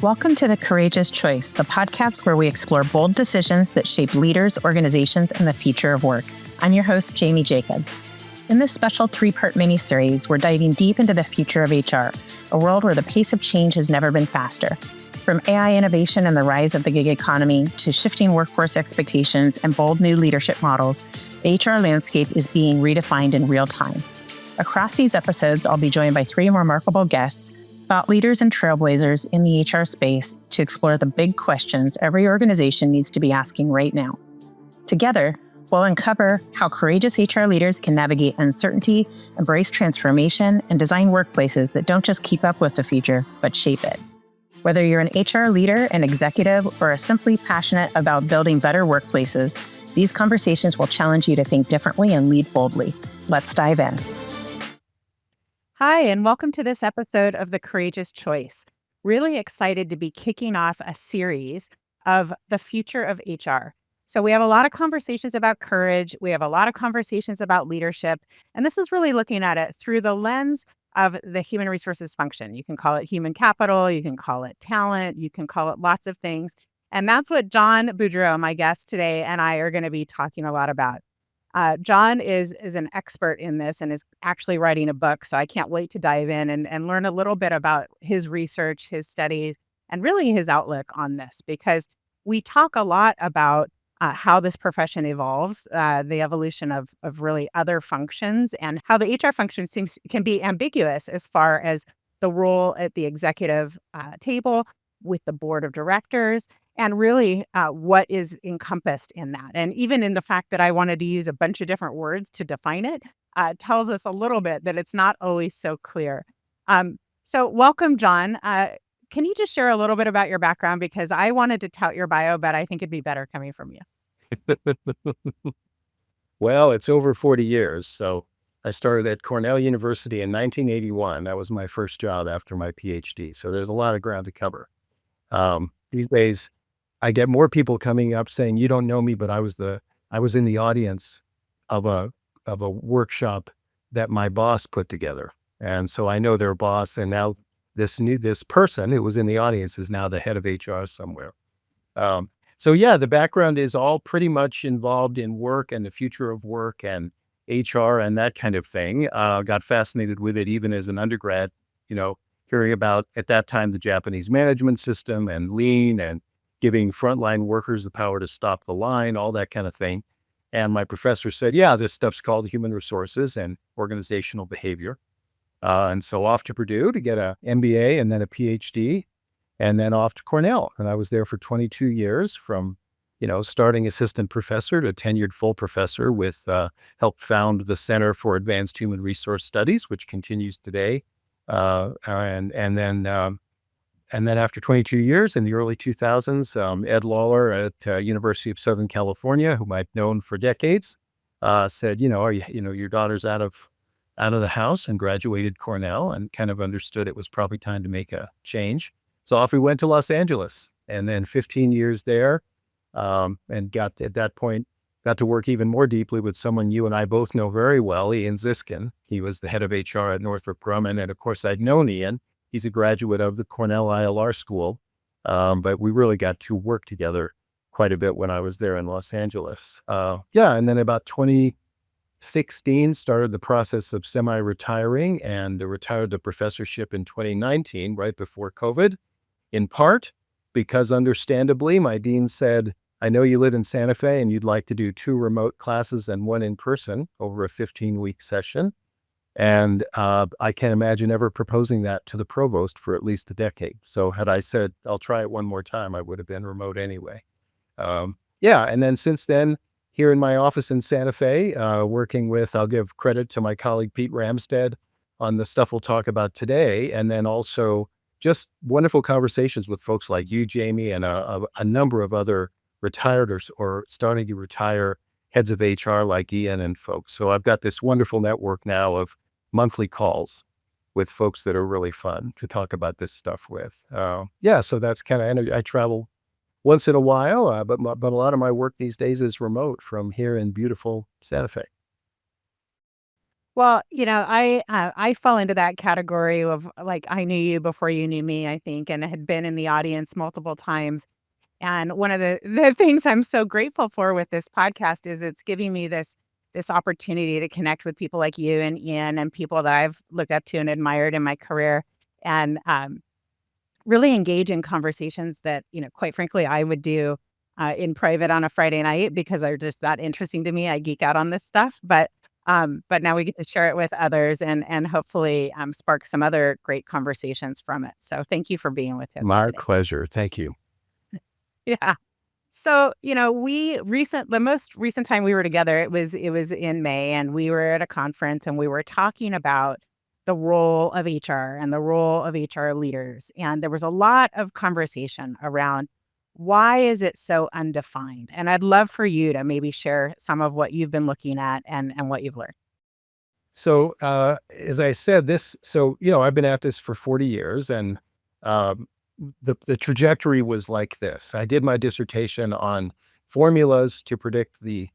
Welcome to The Courageous Choice, the podcast where we explore bold decisions that shape leaders, organizations, and the future of work. I'm your host, Jamie Jacobs. In this special 3-part mini-series, we're diving deep into the future of HR, a world where the pace of change has never been faster. From AI innovation and the rise of the gig economy to shifting workforce expectations and bold new leadership models, the HR landscape is being redefined in real time. Across these episodes, I'll be joined by 3 remarkable guests, thought leaders and trailblazers in the HR space, to explore the big questions every organization needs to be asking right now. Together, we'll uncover how courageous HR leaders can navigate uncertainty, embrace transformation, and design workplaces that don't just keep up with the future, but shape it. Whether you're an HR leader, an executive, or are simply passionate about building better workplaces, these conversations will challenge you to think differently and lead boldly. Let's dive in. Hi, and welcome to this episode of The Courageous Choice. Really excited to be kicking off a series of the future of HR. So we have a lot of conversations about courage. We have a lot of conversations about leadership. And this is really looking at it through the lens of the human resources function. You can call it human capital. You can call it talent. You can call it lots of things. And that's what John Boudreau, my guest today, and I are going to be talking a lot about. John is an expert in this and is actually writing a book. So I can't wait to dive in and learn a little bit about his research, his studies, and really his outlook on this, because we talk a lot about how this profession evolves, the evolution of really other functions, and how the HR function can be ambiguous as far as the role at the executive table with the board of directors, and really what is encompassed in that. And even in the fact that I wanted to use a bunch of different words to define it, tells us a little bit that it's not always so clear. So welcome, John. Can you just share a little bit about your background? Because I wanted to tout your bio, but I think it'd be better coming from you. Well, it's over 40 years. So I started at Cornell University in 1981. That was my first job after my PhD. So there's a lot of ground to cover. These days, I get more people coming up saying, "You don't know me, but I was in the audience of a workshop that my boss put together." And so I know their boss, and now this person who was in the audience is now the head of HR somewhere. So yeah, the background is all pretty much involved in work and the future of work and HR and that kind of thing. Got fascinated with it even as an undergrad, hearing about at that time the Japanese management system and lean and giving frontline workers the power to stop the line, all that kind of thing. And my professor said, yeah, this stuff's called human resources and organizational behavior. And so off to Purdue to get an MBA and then a PhD, and then off to Cornell. And I was there for 22 years from, starting assistant professor to tenured full professor with, helped found the Center for Advanced Human Resource Studies, which continues today. And then after 22 years in the early 2000s, Ed Lawler at University of Southern California, whom I've known for decades, said, your daughter's out of the house, and graduated Cornell, and kind of understood it was probably time to make a change. So off we went to Los Angeles, and then 15 years there, and at that point, got to work even more deeply with someone you and I both know very well, Ian Ziskin. He was the head of HR at Northrop Grumman. And of course, I'd known Ian. He's a graduate of the Cornell ILR school. But we really got to work together quite a bit when I was there in Los Angeles. And then about 2016, started the process of semi-retiring, and retired the professorship in 2019, right before COVID, in part because understandably, my dean said, "I know you live in Santa Fe and you'd like to do 2 remote classes and 1 in person over a 15-week session." And I can't imagine ever proposing that to the provost for at least a decade. So had I said, "I'll try it one more time," I would have been remote anyway. And then since then, here in my office in Santa Fe, working with, I'll give credit to my colleague Pete Ramstead on the stuff we'll talk about today. And then also just wonderful conversations with folks like you, Jamie, and a number of other retired or starting to retire heads of HR like Ian and folks. So I've got this wonderful network now of monthly calls with folks that are really fun to talk about this stuff with. So that's kind of, I travel once in a while, but a lot of my work these days is remote from here in beautiful Santa Fe. Well, I fall into that category of like I knew you before you knew me, I think, and had been in the audience multiple times. And one of the things I'm so grateful for with this podcast is it's giving me this opportunity to connect with people like you and Ian and people that I've looked up to and admired in my career, and really engage in conversations that quite frankly, I would do in private on a Friday night because they're just that interesting to me. I geek out on this stuff, but now we get to share it with others and hopefully spark some other great conversations from it. So thank you for being with us My today. pleasure. Thank you. Yeah. So, the most recent time we were together, it was in May, and we were at a conference and we were talking about the role of HR and the role of HR leaders. And there was a lot of conversation around why is it so undefined? And I'd love for you to maybe share some of what you've been looking at and what you've learned. So, as I said, I've been at this for 40 years, and um, the trajectory was like this. I did my dissertation on formulas to predict the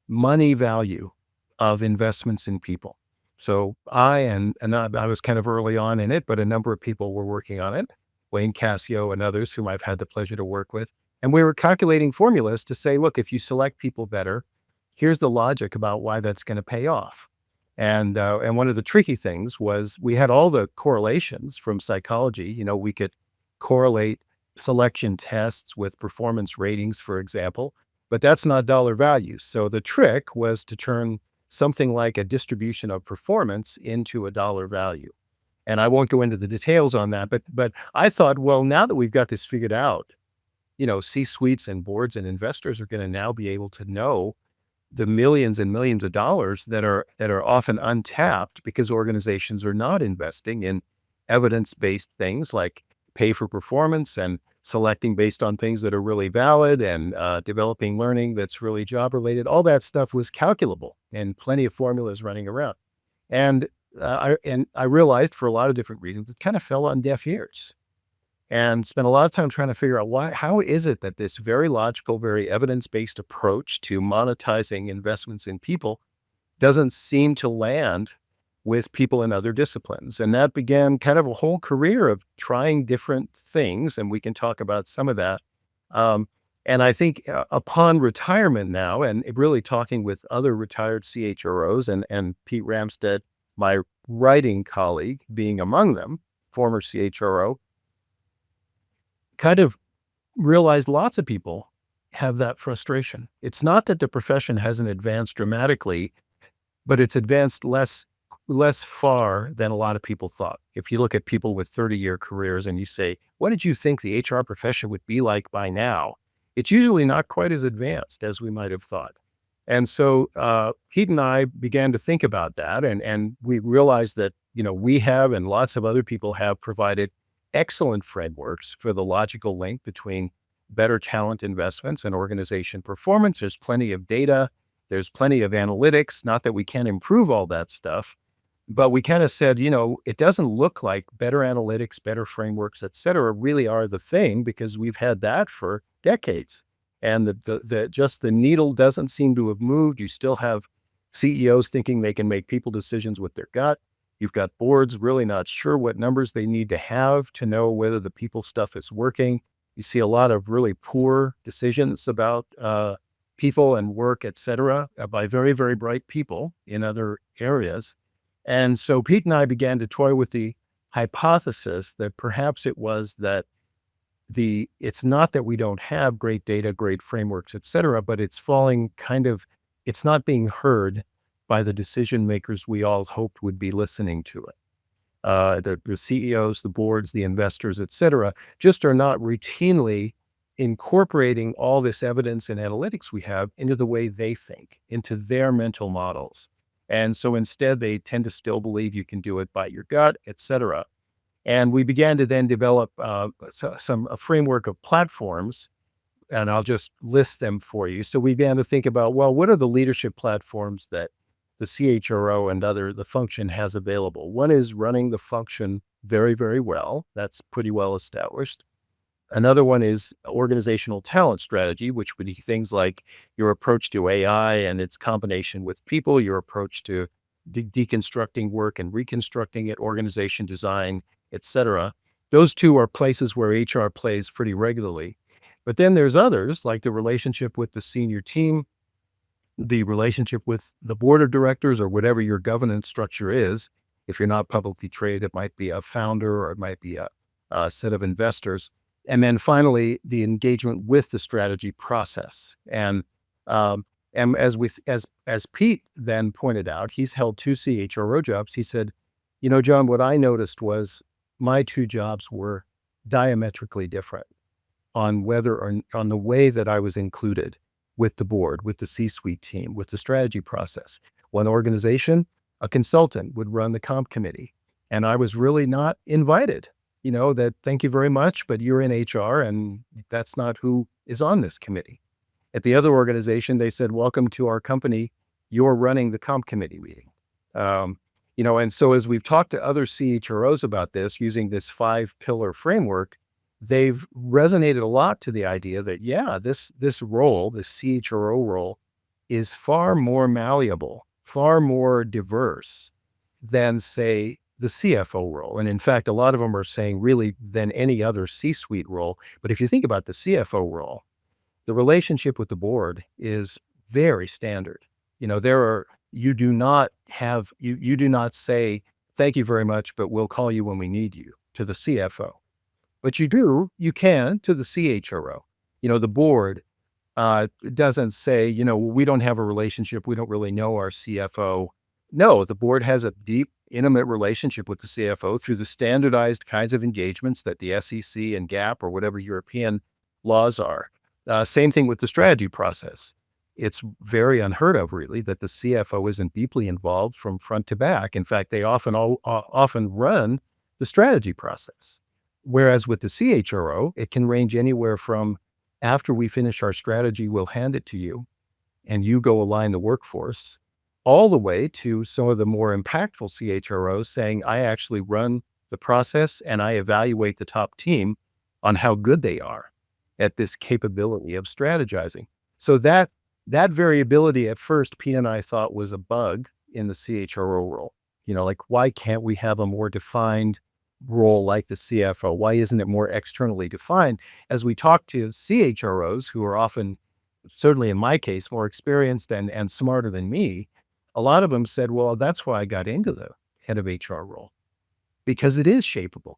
money value of investments in people. So I was kind of early on in it, but a number of people were working on it, Wayne Cassio and others whom I've had the pleasure to work with. And we were calculating formulas to say, look, if you select people better, here's the logic about why that's going to pay off. And one of the tricky things was we had all the correlations from psychology. We could correlate selection tests with performance ratings, for example, but that's not dollar values. So the trick was to turn something like a distribution of performance into a dollar value. And I won't go into the details on that, but I thought, well, now that we've got this figured out, C-suites and boards and investors are going to now be able to know the millions and millions of dollars that are often untapped because organizations are not investing in evidence-based things like pay for performance and selecting based on things that are really valid and developing learning that's really job related. All that stuff was calculable and plenty of formulas running around. And I realized for a lot of different reasons, it kind of fell on deaf ears and spent a lot of time trying to figure out how is it that this very logical, very evidence-based approach to monetizing investments in people doesn't seem to land with people in other disciplines. And that began kind of a whole career of trying different things. And we can talk about some of that. Um, and I think upon retirement now, and really talking with other retired CHROs and Pete Ramstead, my writing colleague, being among them, former CHRO, kind of realized lots of people have that frustration. It's not that the profession hasn't advanced dramatically, but it's advanced less far than a lot of people thought. If you look at people with 30-year careers and you say, what did you think the HR profession would be like by now? It's usually not quite as advanced as we might have thought. And so Pete and I began to think about that, and we realized that we have and lots of other people have provided excellent frameworks for the logical link between better talent investments and organization performance. There's plenty of data. There's plenty of analytics. Not that we can't improve all that stuff, but we kind of said, it doesn't look like better analytics, better frameworks, et cetera, really are the thing because we've had that for decades. And the needle doesn't seem to have moved. You still have CEOs thinking they can make people decisions with their gut. You've got boards really not sure what numbers they need to have to know whether the people stuff is working. You see a lot of really poor decisions about people and work, et cetera, by very, very bright people in other areas. And so Pete and I began to toy with the hypothesis that perhaps it was that it's not that we don't have great data, great frameworks, et cetera, but it's not being heard by the decision makers we all hoped would be listening to it. The CEOs, the boards, the investors, et cetera, just are not routinely incorporating all this evidence and analytics we have into the way they think, into their mental models. And so instead, they tend to still believe you can do it by your gut, et cetera. And we began to then develop a framework of platforms, and I'll just list them for you. So we began to think about, well, what are the leadership platforms that the CHRO and the function has available? One is running the function very, very well. That's pretty well established. Another one is organizational talent strategy, which would be things like your approach to AI and its combination with people, your approach to deconstructing work and reconstructing it, organization design, etc. Those two are places where HR plays pretty regularly. But then there's others, like the relationship with the senior team, the relationship with the board of directors, or whatever your governance structure is. If you're not publicly traded, it might be a founder or it might be a set of investors. And then finally, the engagement with the strategy process. Um, and as Pete then pointed out, he's held two CHRO jobs. He said, John, what I noticed was my two jobs were diametrically different on whether or on the way that I was included with the board, with the C-suite team, with the strategy process. One organization, a consultant would run the comp committee, and I was really not invited. That thank you very much, but you're in HR and that's not who is on this committee. At the other organization, they said, welcome to our company. You're running the comp committee meeting. And so as we've talked to other CHROs about this, using this 5-pillar framework, they've resonated a lot to the idea that, this role, this CHRO role, is far more malleable, far more diverse than, say, the CFO role. And in fact, a lot of them are saying really than any other C-suite role. But if you think about the CFO role, the relationship with the board is very standard. You do not say, thank you very much, but we'll call you when we need you to the CFO. But you can to the CHRO. The board doesn't say, we don't have a relationship. We don't really know our CFO. No, the board has a deep, intimate relationship with the CFO through the standardized kinds of engagements that the SEC and GAAP or whatever European laws are. Same thing with the strategy process. It's very unheard of, really, that the CFO isn't deeply involved from front to back. In fact, they often run the strategy process. Whereas with the CHRO, it can range anywhere from after we finish our strategy, we'll hand it to you and you go align the workforce, all the way to some of the more impactful CHROs saying, I actually run the process and I evaluate the top team on how good they are at this capability of strategizing. So that variability at first, Pete and I thought was a bug in the CHRO role. Like, why can't we have a more defined role like the CFO? Why isn't it more externally defined? As we talk to CHROs who are often, certainly in my case, more experienced and smarter than me, a lot of them said, well, that's why I got into the head of HR role, because it is shapeable,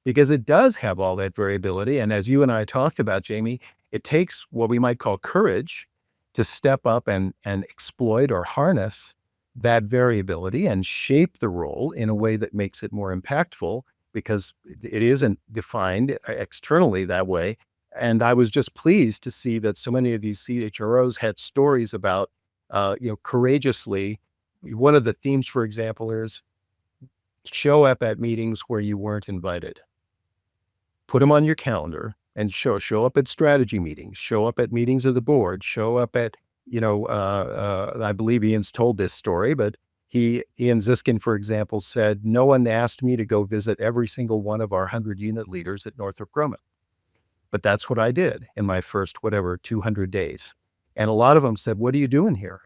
because it does have all that variability. And as you and I talked about, Jamie, it takes what we might call courage to step up and exploit or harness that variability and shape the role in a way that makes it more impactful, because it isn't defined externally that way. And I was just pleased to see that so many of these CHROs had stories about, courageously. One of the themes, for example, is show up at meetings where you weren't invited. Put them on your calendar and show up at strategy meetings, show up at meetings of the board, show up at, I believe Ian's told this story, but Ian Ziskin, for example, said, no one asked me to go visit every single one of our 100-unit leaders at Northrop Grumman. But that's what I did in my first, 200 days. And a lot of them said, what are you doing here?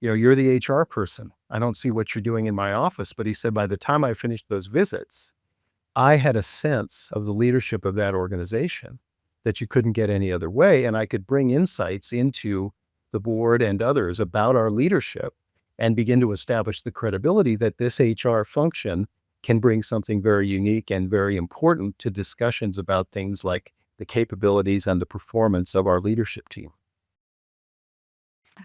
You're the HR person. I don't see what you're doing in my office. But he said, by the time I finished those visits, I had a sense of the leadership of that organization that you couldn't get any other way. And I could bring insights into the board and others about our leadership and begin to establish the credibility that this HR function can bring something very unique and very important to discussions about things like the capabilities and the performance of our leadership team.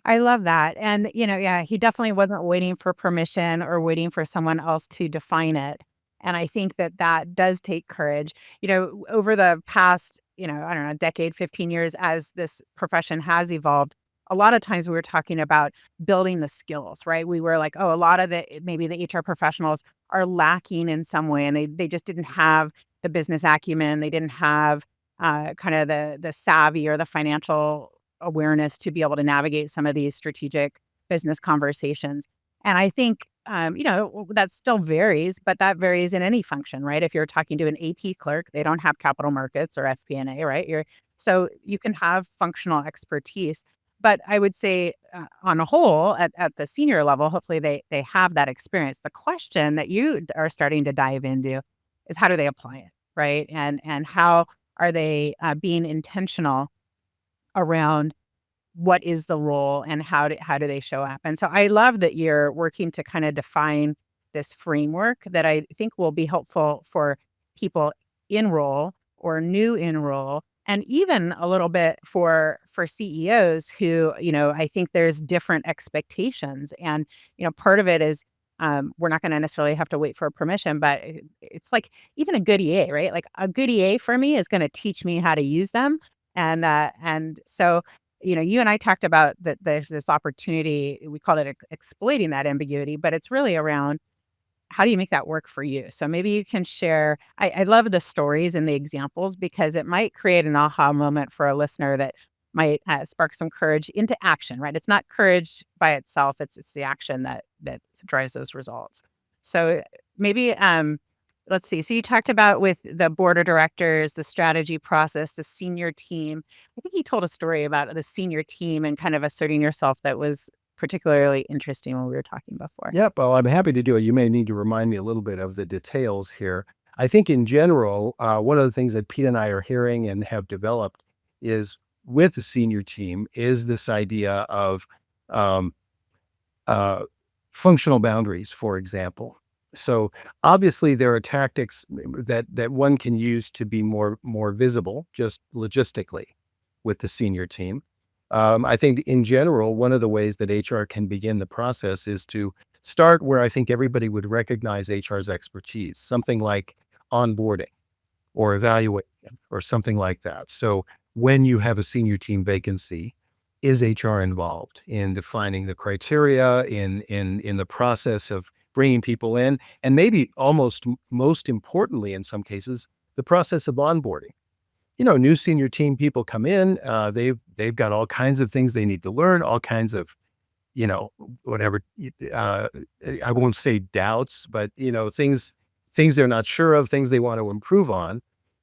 I love that. And, he definitely wasn't waiting for permission or waiting for someone else to define it. And I think that does take courage. Over the past, I don't know, decade, 15 years, as this profession has evolved, a lot of times we were talking about building the skills, right? We were like, oh, a lot of maybe the HR professionals are lacking in some way, and they just didn't have the business acumen. They didn't have kind of the savvy or the financial awareness to be able to navigate some of these strategic business conversations. And I think, that still varies, but that varies in any function, right? If you're talking to an AP clerk, they don't have capital markets or FP&A, right? So you can have functional expertise, But I would say on a whole, at the senior level, hopefully they have that experience. The question that you are starting to dive into is how do they apply it, right? And how are they being intentional around what is the role and how do they show up? And so I love that you're working to kind of define this framework that I think will be helpful for people in role or new in role, and even a little bit for CEOs who, I think there's different expectations. And, part of it is we're not going to necessarily have to wait for permission, but it's like even a good EA, right? Like a good EA for me is going to teach me how to use them. And so you and I talked about that there's this opportunity, we called it exploiting that ambiguity, but it's really around how do you make that work for you? So maybe you can share. I love the stories and the examples because it might create an aha moment for a listener that might spark some courage into action, right? It's not courage by itself. It's the action that drives those results. So maybe let's see. So you talked about with the board of directors, the strategy process, the senior team. I think you told a story about the senior team and kind of asserting yourself that was particularly interesting when we were talking before. Yep. Well, I'm happy to do it. You may need to remind me a little bit of the details here. I think in general, one of the things that Pete and I are hearing and have developed is with the senior team is this idea of um, uh, functional boundaries, for example. So obviously there are tactics that one can use to be more visible, just logistically, with the senior team. I think in general, one of the ways that HR can begin the process is to start where I think everybody would recognize HR's expertise, something like onboarding or evaluation or something like that. So when you have a senior team vacancy, is HR involved in defining the criteria, in the process of bringing people in, and maybe almost most importantly, in some cases, the process of onboarding. New senior team people come in, they've got all kinds of things they need to learn, all kinds of, whatever, uh, I won't say doubts, but, things they're not sure of, things they want to improve on.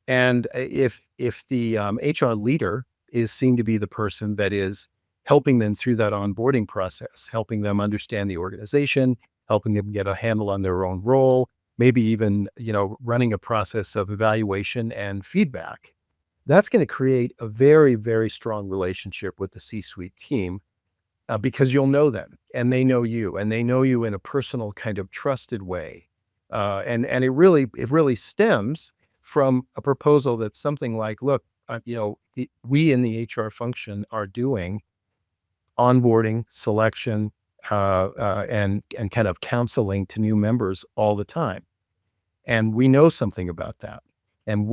And if the HR leader is seen to be the person that is helping them through that onboarding process, helping them understand the organization, helping them get a handle on their own role, maybe even, running a process of evaluation and feedback, that's going to create a very, very strong relationship with the C-suite team because you'll know them and they know you and they know you in a personal kind of trusted way. And it really stems from a proposal that's something like, look, we in the HR function are doing onboarding, selection, and kind of counseling to new members all the time. And we know something about that. And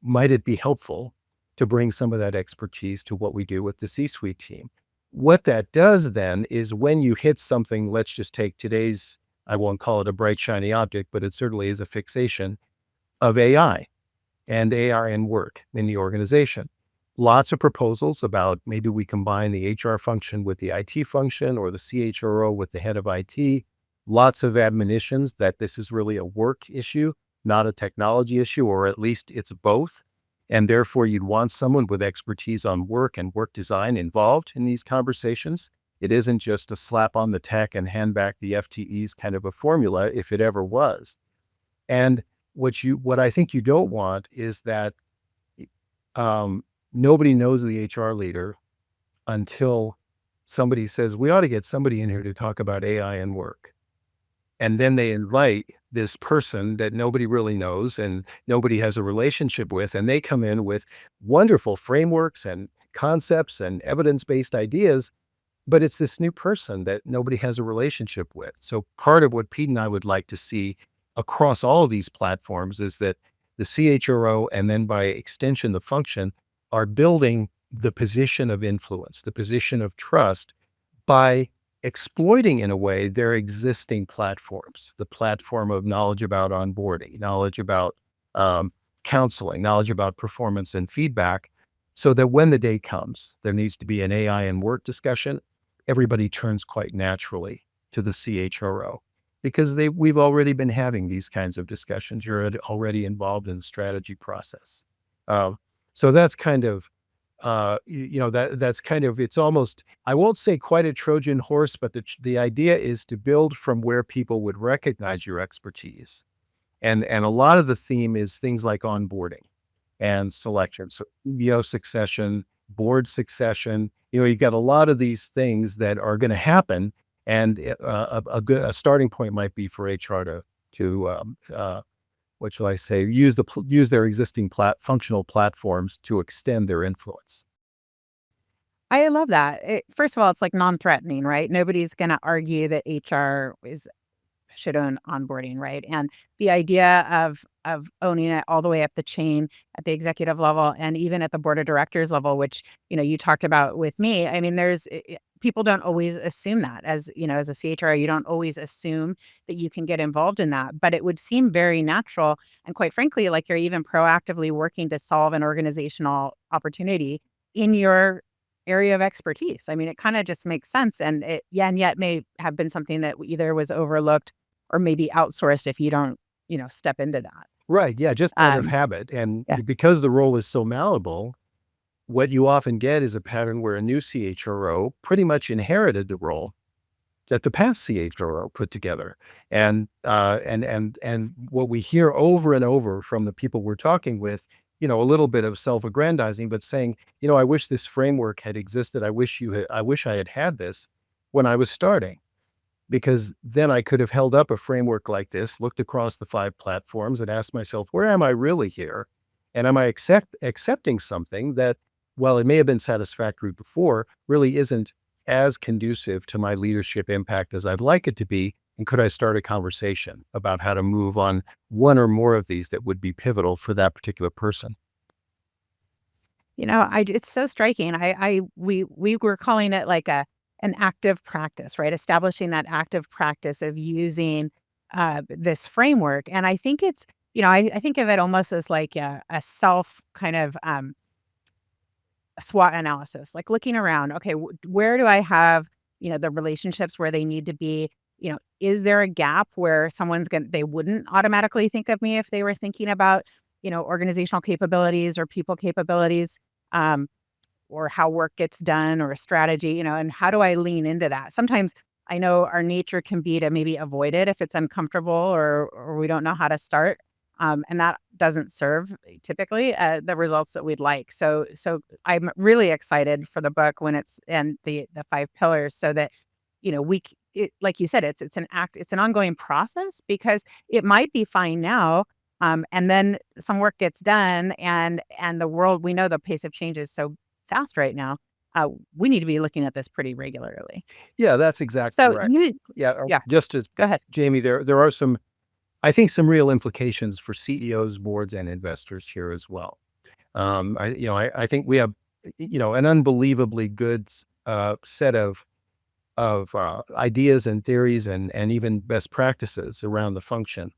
might it be helpful to bring some of that expertise to what we do with the C-suite team? What that does then is when you hit something, let's just take today's, I won't call it a bright, shiny object, but it certainly is a fixation of AI and AI and work in the organization. Lots of proposals about maybe we combine the HR function with the IT function or the CHRO with the head of IT. Lots of admonitions that this is really a work issue, not a technology issue, or at least it's both. And therefore, you'd want someone with expertise on work and work design involved in these conversations. It isn't just a slap on the tech and hand back the FTEs kind of a formula, if it ever was. And what I think you don't want is that nobody knows the HR leader until somebody says, we ought to get somebody in here to talk about AI and work. And then they invite this person that nobody really knows and nobody has a relationship with, and they come in with wonderful frameworks and concepts and evidence-based ideas, but it's this new person that nobody has a relationship with. So part of what Pete and I would like to see across all of these platforms is that the CHRO and then by extension, the function are building the position of influence, the position of trust by exploiting in a way their existing platforms, the platform of knowledge about onboarding, knowledge about counseling, knowledge about performance and feedback, so that when the day comes, there needs to be an AI and work discussion, everybody turns quite naturally to the CHRO because we've already been having these kinds of discussions. You're already involved in the strategy process. So that's kind of that's kind of, it's almost, I won't say quite a Trojan horse, but the idea is to build from where people would recognize your expertise. And a lot of the theme is things like onboarding and selection. So CEO succession, board succession, you've got a lot of these things that are going to happen. And a starting point might be for HR to what shall I say, use their existing functional platforms to extend their influence. I love that. First of all, it's like non-threatening, right? Nobody's going to argue that HR should own onboarding, right? And the idea of owning it all the way up the chain at the executive level and even at the board of directors level, which you talked about with me. I mean, people don't always assume that as as a CHRO, you don't always assume that you can get involved in that, but it would seem very natural and quite frankly, like you're even proactively working to solve an organizational opportunity in your area of expertise. I mean, it kind of just makes sense, and yet may have been something that either was overlooked or maybe outsourced if you don't, step into that. Right. Yeah. Just out of Um, habit. And yeah. because the role is so malleable, what you often get is a pattern where a new CHRO pretty much inherited the role that the past CHRO put together. And what we hear over and over from the people we're talking with, a little bit of self-aggrandizing, but saying, I wish this framework had existed. I wish I had this when I was starting, because then I could have held up a framework like this, looked across the 5 platforms and asked myself, where am I really here? And am I accepting something that, while it may have been satisfactory before, really isn't as conducive to my leadership impact as I'd like it to be? And could I start a conversation about how to move on one or more of these that would be pivotal for that particular person? It's so striking. We were calling it like an active practice, right? Establishing that active practice of using this framework. And I think it's, I think of it almost as like a self kind of SWOT analysis, like looking around. Okay, where do I have, the relationships where they need to be? Is there a gap where they wouldn't automatically think of me if they were thinking about, organizational capabilities or people capabilities? Um, or how work gets done or a strategy, and how do I lean into that? Sometimes I know our nature can be to maybe avoid it if it's uncomfortable or we don't know how to start. And that doesn't serve typically the results that we'd like. So I'm really excited for the book when it's and the 5 pillars so that like you said, it's an ongoing process because it might be fine now. And then some work gets done and the world, we know the pace of change is so fast right now. We need to be looking at this pretty regularly. Yeah, that's exactly So right. Yeah, yeah, just as go ahead. Jamie, there are some, I think, some real implications for CEOs, boards, and investors here as well. I think we have, an unbelievably good set of ideas and theories and even best practices around the function.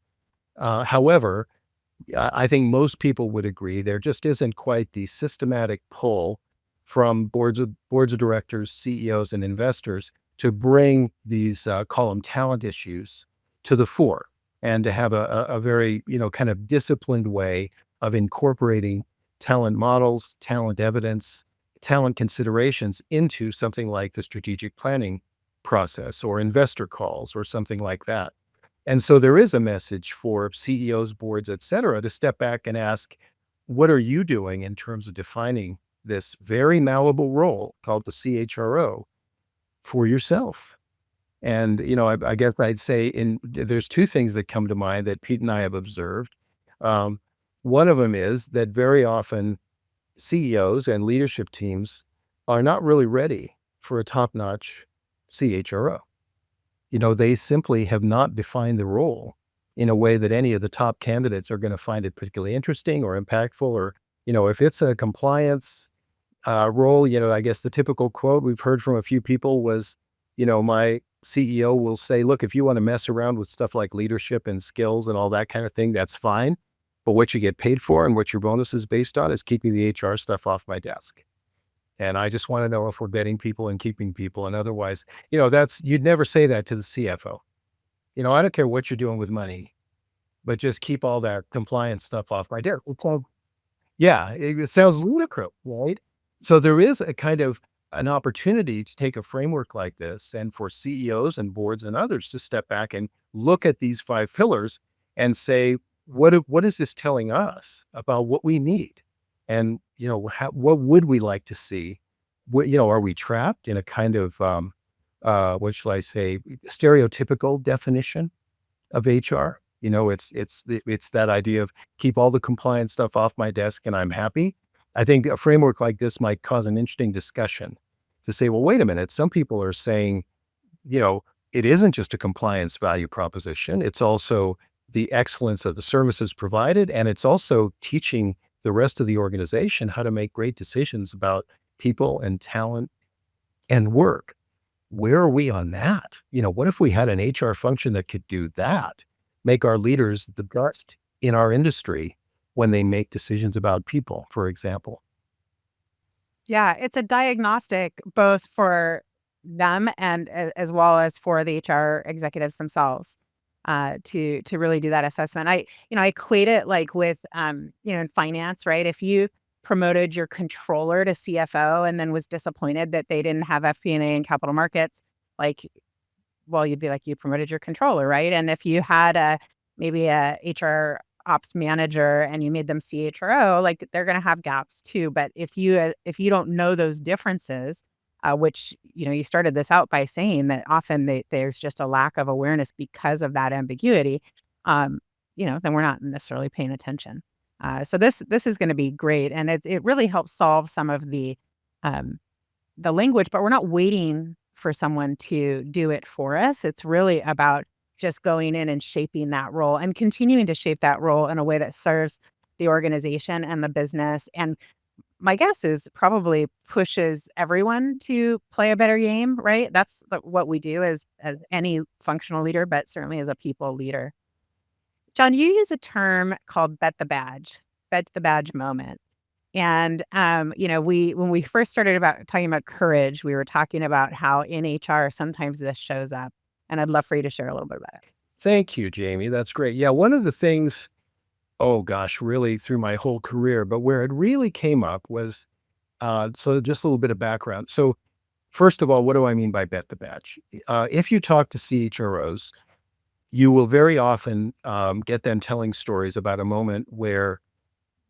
However, I think most people would agree there just isn't quite the systematic pull from boards of directors, CEOs, and investors to bring these call them talent issues to the fore, and to have a very kind of disciplined way of incorporating talent models, talent evidence, talent considerations into something like the strategic planning process or investor calls or something like that. And so there is a message for CEOs, boards, et cetera, to step back and ask, what are you doing in terms of defining this very malleable role called the CHRO for yourself? And, I guess I'd say there's 2 things that come to mind that Pete and I have observed. Um, One of them is that very often CEOs and leadership teams are not really ready for a top-notch CHRO. They simply have not defined the role in a way that any of the top candidates are going to find it particularly interesting or impactful. Or, if it's a compliance role, I guess the typical quote we've heard from a few people was, my CEO will say, look, if you want to mess around with stuff like leadership and skills and all that kind of thing, that's fine. But what you get paid for and what your bonus is based on is keeping the HR stuff off my desk. And I just want to know if we're getting people and keeping people. And otherwise, you'd never say that to the CFO. I don't care what you're doing with money, but just keep all that compliance stuff off my desk. So, yeah, it sounds ludicrous, right? So there is a kind of an opportunity to take a framework like this and for CEOs and boards and others to step back and look at these 5 pillars and say, what is this telling us about what we need? And, what would we like to see? Are we trapped in a kind of, what shall I say, stereotypical definition of HR? It's that idea of keep all the compliance stuff off my desk and I'm happy. I think a framework like this might cause an interesting discussion to say, well, wait a minute. Some people are saying, you know, it isn't just a compliance value proposition. It's also the excellence of the services provided. And it's also teaching the rest of the organization how to make great decisions about people and talent and work. Where are we on that? What if we had an HR function that could do that? Make our leaders the best in our industry when they make decisions about people, for example. Yeah, it's a diagnostic both for them and as well as for the HR executives themselves, to really do that assessment. I equate it like with, in finance, right? If you promoted your controller to CFO and then was disappointed that they didn't have FP&A and capital markets, like, well, you'd be like, you promoted your controller, right? And if you had maybe a HR ops manager and you made them CHRO, like they're going to have gaps too. But if you don't know those differences, which you started this out by saying that often there's just a lack of awareness because of that ambiguity, um, then we're not necessarily paying attention. So this is going to be great, and it really helps solve some of um, the language, but we're not waiting for someone to do it for us. It's really about just going in and shaping that role and continuing to shape that role in a way that serves the organization and the business. And my guess is probably pushes everyone to play a better game, right? That's what we do as any functional leader, but certainly as a people leader. John, you use a term called bet the badge moment. And, we when we first started about talking about courage, we were talking about how in HR sometimes this shows up, and I'd love for you to share a little bit about it. Thank you, Jamie. That's great. Yeah, one of the things, oh gosh, really through my whole career, but where it really came up was, so just a little bit of background. So first of all, what do I mean by bet the badge? If you talk to CHROs, you will very often get them telling stories about a moment where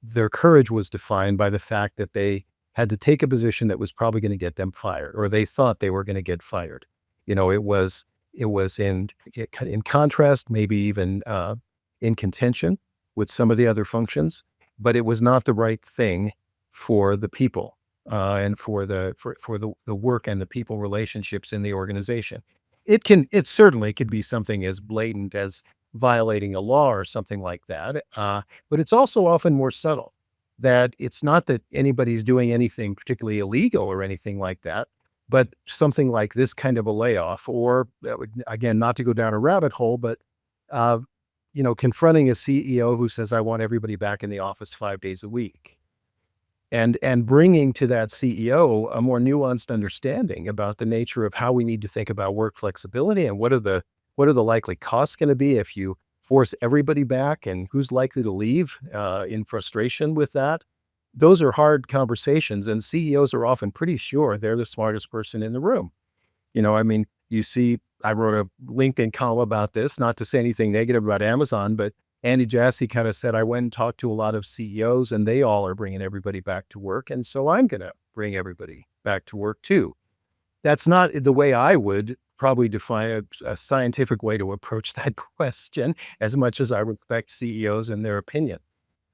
their courage was defined by the fact that they had to take a position that was probably going to get them fired, or they thought they were going to get fired. It was in contrast, maybe even in contention with some of the other functions, but it was not the right thing for the people and for the work and the people relationships in the organization. It certainly could be something as blatant as violating a law or something like that. But it's also often more subtle, that it's not that anybody's doing anything particularly illegal or anything like that, but something like this kind of a layoff, or again, not to go down a rabbit hole, but uh, confronting a CEO who says, "I want everybody back in the office 5 days a week," and bringing to that CEO a more nuanced understanding about the nature of how we need to think about work flexibility and what are the likely costs going to be if you force everybody back, and who's likely to leave in frustration with that. Those are hard conversations, and CEOs are often pretty sure they're the smartest person in the room. I mean, you see, I wrote a LinkedIn column about this, not to say anything negative about Amazon, but Andy Jassy kind of said, I went and talked to a lot of CEOs and they all are bringing everybody back to work. And so I'm going to bring everybody back to work too. That's not the way I would probably define a scientific way to approach that question, as much as I respect CEOs and their opinion.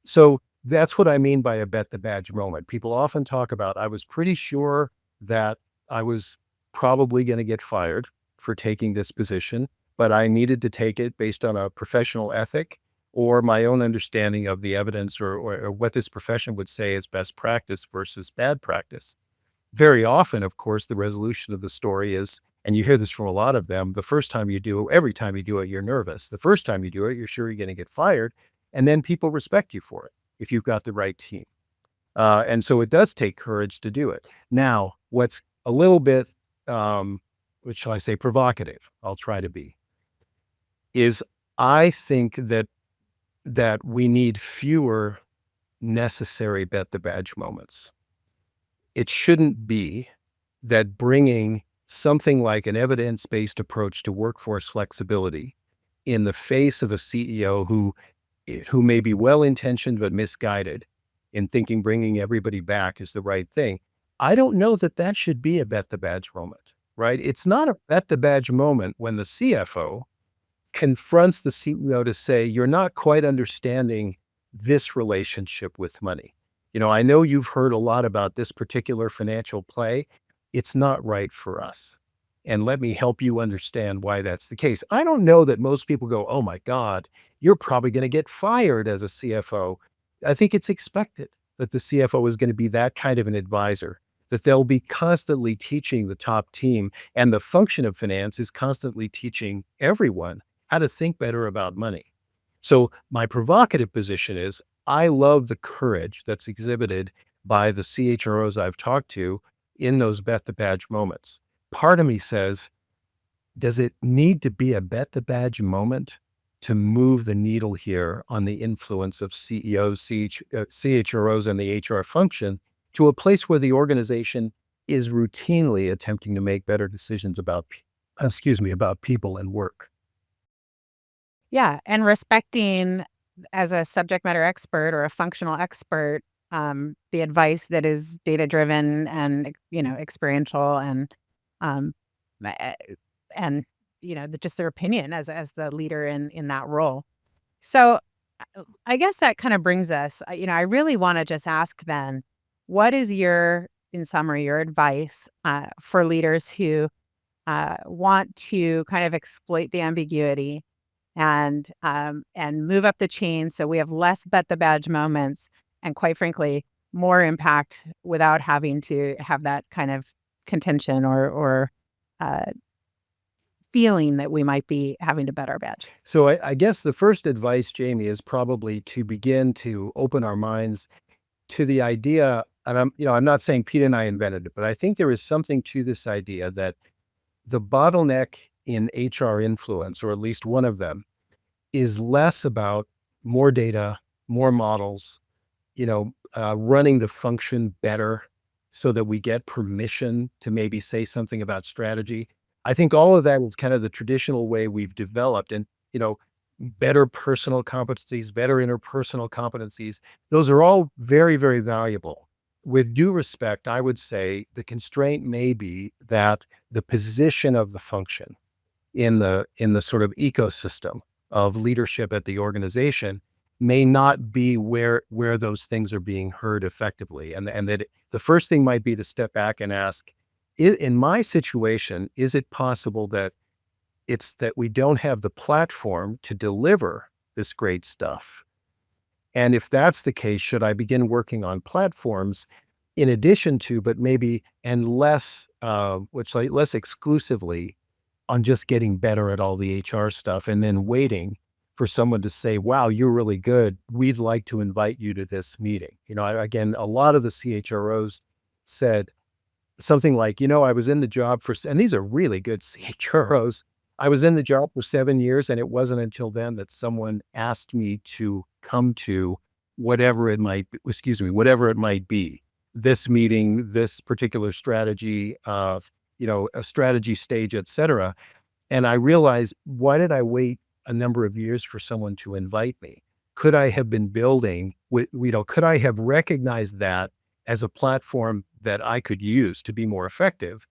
So that's what I mean by a bet the badge moment. People often talk about, I was pretty sure that I was probably going to get fired for taking this position, but I needed to take it based on a professional ethic or my own understanding of the evidence, or what this profession would say is best practice versus bad practice. Very often, of course, the resolution of the story is, and you hear this from a lot of them, the first time you do it, every time you do it, you're nervous. The first time you do it, you're sure you're going to get fired. And then people respect you for it if you've got the right team. And so it does take courage to do it. Now, what's a little bit, what shall I say, provocative, I'll try to be, is I think that we need fewer necessary bet the badge moments. it shouldn't be that bringing something like an evidence-based approach to workforce flexibility in the face of a CEO who may be well-intentioned but misguided in thinking bringing everybody back is the right thing. I don't know that that should be a bet the badge moment, right? It's not a bet the badge moment when the CFO confronts the CEO to say, you're not quite understanding this relationship with money. I know you've heard a lot about this particular financial play. It's not right for us. And let me help you understand why that's the case. I don't know that most people go, oh my God, you're probably going to get fired as a CFO. I think it's expected that the CFO is going to be that kind of an advisor, that they'll be constantly teaching the top team, and the function of finance is constantly teaching everyone how to think better about money. So my provocative position is I love the courage that's exhibited by the CHROs I've talked to in those bet the badge moments. Part of me says, does it need to be a bet the badge moment to move the needle here on the influence of CEOs, CHROs, and the HR function to a place where the organization is routinely attempting to make better decisions about people and work? Yeah, and respecting as a subject matter expert or a functional expert, the advice that is data driven and experiential um, a- and just their opinion as the leader in that role. So I guess that kind of brings us. I really want to just ask then, what is in summary, your advice for leaders who want to kind of exploit the ambiguity and move up the chain so we have less bet the badge moments and, quite frankly, more impact without having to have that kind of contention or uh, feeling that we might be having to bet our badge. So I guess the first advice, Jamie, is probably to begin to open our minds to the idea, and I'm not saying Pete and I invented it, but I think there is something to this idea that the bottleneck in HR influence, or at least one of them, is less about more data, more models, running the function better so that we get permission to maybe say something about strategy. I think all of that is kind of the traditional way we've developed, and, better personal competencies, better interpersonal competencies. Those are all very, very valuable. With due respect, I would say the constraint may be that the position of the function in the sort of ecosystem of leadership at the organization may not be where those things are being heard effectively. And that the first thing might be to step back and ask, in my situation, is it possible that it's that we don't have the platform to deliver this great stuff? And if that's the case, should I begin working on platforms in addition to, but maybe, and less, less exclusively on just getting better at all the HR stuff, and then waiting for someone to say, wow, you're really good. We'd like to invite you to this meeting. Again, a lot of the CHROs said something like, I was in the job and these are really good CHROs. I was in the job for 7 years, and it wasn't until then that someone asked me to come to whatever it might be, this meeting, this particular strategy, a strategy stage, et cetera. And I realized, why did I wait a number of years for someone to invite me? Could I have been building could I have recognized that as a platform that I could use to be more effective?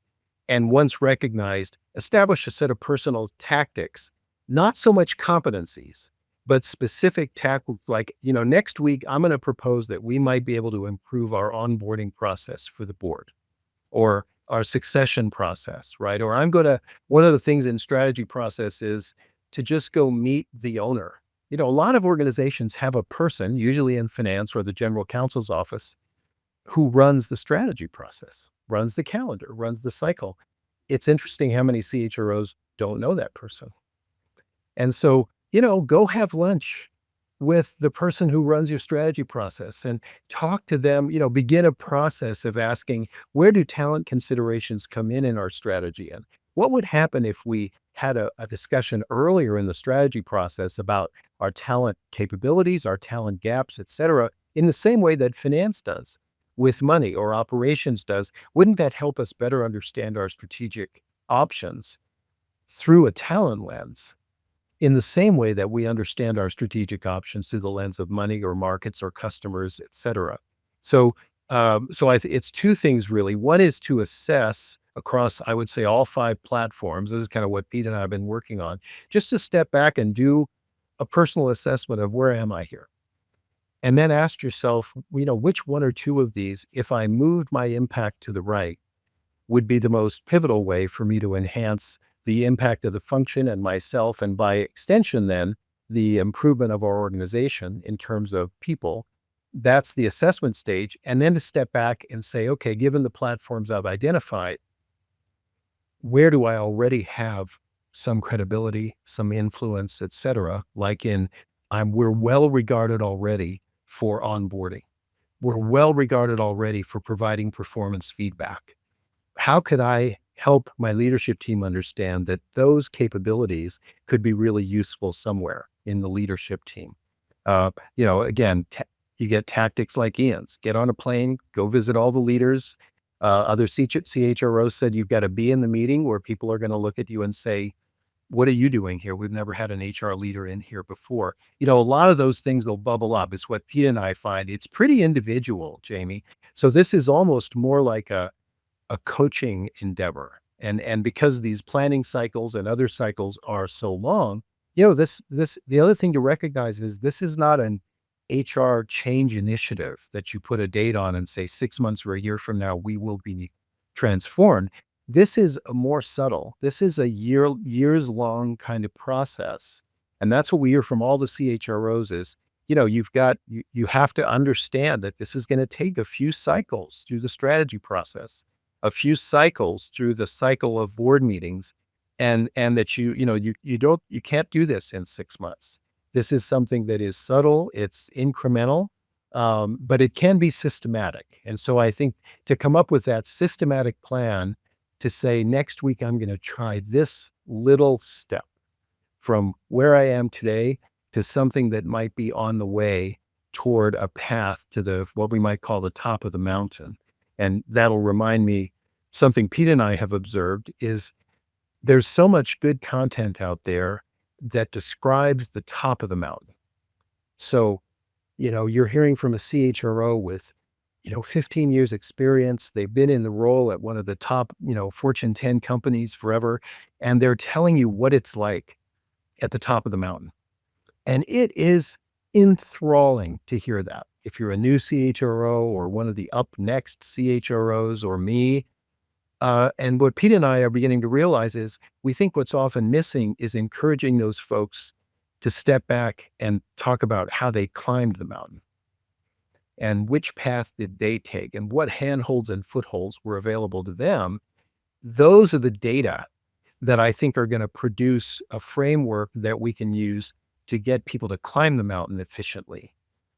And once recognized, establish a set of personal tactics, not so much competencies, but specific tactics like, next week, I'm going to propose that we might be able to improve our onboarding process for the board, or our succession process, right? Or one of the things in strategy process is to just go meet the owner. A lot of organizations have a person, usually in finance or the general counsel's office, who runs the strategy process, runs the calendar, runs the cycle. It's interesting how many CHROs don't know that person. And so, go have lunch with the person who runs your strategy process and talk to them, begin a process of asking, where do talent considerations come in our strategy? And what would happen if we had a discussion earlier in the strategy process about our talent capabilities, our talent gaps, et cetera, in the same way that finance does? with money, or operations does, wouldn't that help us better understand our strategic options through a talent lens in the same way that we understand our strategic options through the lens of money or markets or customers, et cetera? So, it's two things really. One is to assess across, I would say, all 5 platforms. This is kind of what Pete and I have been working on, just to step back and do a personal assessment of where am I here? And then ask yourself, which one or two of these, if I moved my impact to the right, would be the most pivotal way for me to enhance the impact of the function and myself, and by extension, then the improvement of our organization in terms of people. That's the assessment stage. And then to step back and say, okay, given the platforms I've identified, where do I already have some credibility, some influence, et cetera? Like we're well regarded already for onboarding. We're well regarded already for providing performance feedback. How could I help my leadership team understand that those capabilities could be really useful somewhere in the leadership team? Again, you get tactics like Ian's. Get on a plane, go visit all the leaders. Other CHROs said you've got to be in the meeting where people are going to look at you and say, what are you doing here? We've never had an HR leader in here before. A lot of those things will bubble up. It's what Pete and I find. It's pretty individual, Jamie. So this is almost more like a coaching endeavor. And because these planning cycles and other cycles are so long, the other thing to recognize is this is not an HR change initiative that you put a date on and say 6 months or a year from now, we will be transformed. This is a more subtle. This is a years long kind of process. And that's what we hear from all the CHROs is, you have to understand that this is going to take a few cycles through the strategy process, a few cycles through the cycle of board meetings, and that you can't do this in 6 months. This is something that is subtle, it's incremental, but it can be systematic. And so I think to come up with that systematic plan to say, next week, I'm going to try this little step from where I am today to something that might be on the way toward a path to what we might call the top of the mountain. And that'll remind me something Pete and I have observed is there's so much good content out there that describes the top of the mountain. So, you're hearing from a CHRO with, 15 years experience. They've been in the role at one of the top, Fortune 10 companies forever. And they're telling you what it's like at the top of the mountain. And it is enthralling to hear that. If you're a new CHRO or one of the up next CHROs or me, and what Pete and I are beginning to realize is we think what's often missing is encouraging those folks to step back and talk about how they climbed the mountain and which path did they take and what handholds and footholds were available to them. Those are the data that I think are going to produce a framework that we can use to get people to climb the mountain efficiently,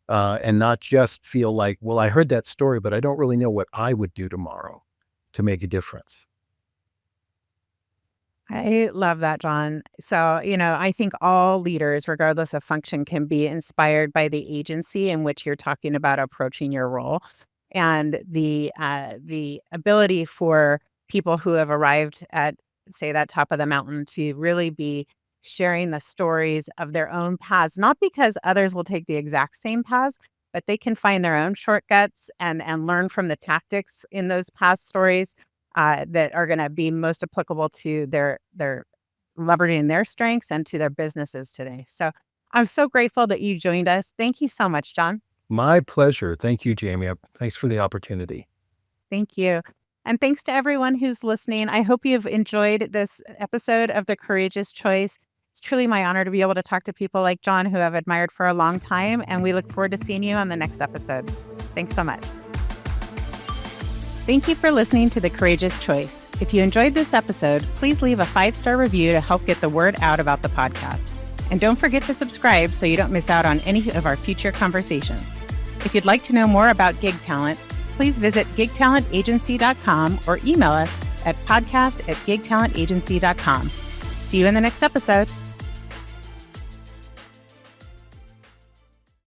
and not just feel like, well, I heard that story, but I don't really know what I would do tomorrow to make a difference. I love that, John. So, I think all leaders, regardless of function, can be inspired by the agency in which you're talking about approaching your role, and the ability for people who have arrived at, say, that top of the mountain to really be sharing the stories of their own paths, not because others will take the exact same paths, but they can find their own shortcuts and learn from the tactics in those past stories that are going to be most applicable to their leveraging their strengths and to their businesses today. So I'm so grateful that you joined us. Thank you so much, John. My pleasure. Thank you, Jamie. Thanks for the opportunity. Thank you. And thanks to everyone who's listening. I hope you've enjoyed this episode of The Courageous Choice. It's truly my honor to be able to talk to people like John, who I've admired for a long time, and we look forward to seeing you on the next episode. Thanks so much. Thank you for listening to The Courageous Choice. If you enjoyed this episode, please leave a 5-star review to help get the word out about the podcast. And don't forget to subscribe so you don't miss out on any of our future conversations. If you'd like to know more about gig talent, please visit gigtalentagency.com or email us at podcast@gigtalentagency.com. See you in the next episode.